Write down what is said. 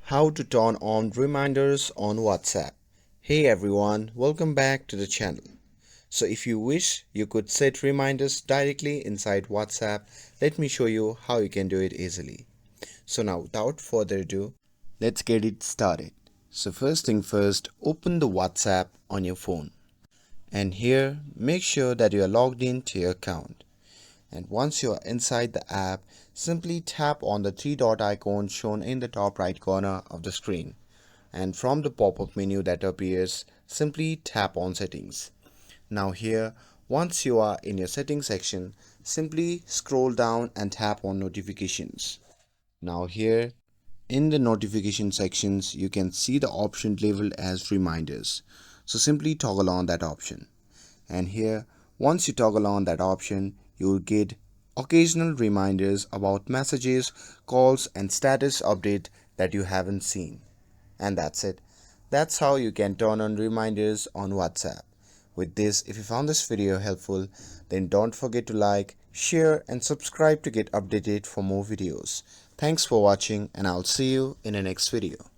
How to turn on reminders on WhatsApp. Hey everyone, welcome back to the channel. So if you wish, you could set reminders directly inside WhatsApp. Let me show you how you can do it easily. So now without further ado, let's get it started. So first thing first, open the WhatsApp on your phone. And here, make sure that you are logged in to your account. And once you are inside the app, simply tap on the three dot icon shown in the top right corner of the screen. And from the pop-up menu that appears, simply tap on settings. Now here, once you are in your settings section, simply scroll down and tap on notifications. Now here, in the notification sections, you can see the option labeled as reminders. So simply toggle on that option. And here, once you toggle on that option, you will get occasional reminders about messages, calls and status update that you haven't seen. And that's it. That's how you can turn on reminders on WhatsApp. With this, if you found this video helpful, then don't forget to like, share and subscribe to get updated for more videos. Thanks for watching and I'll see you in the next video.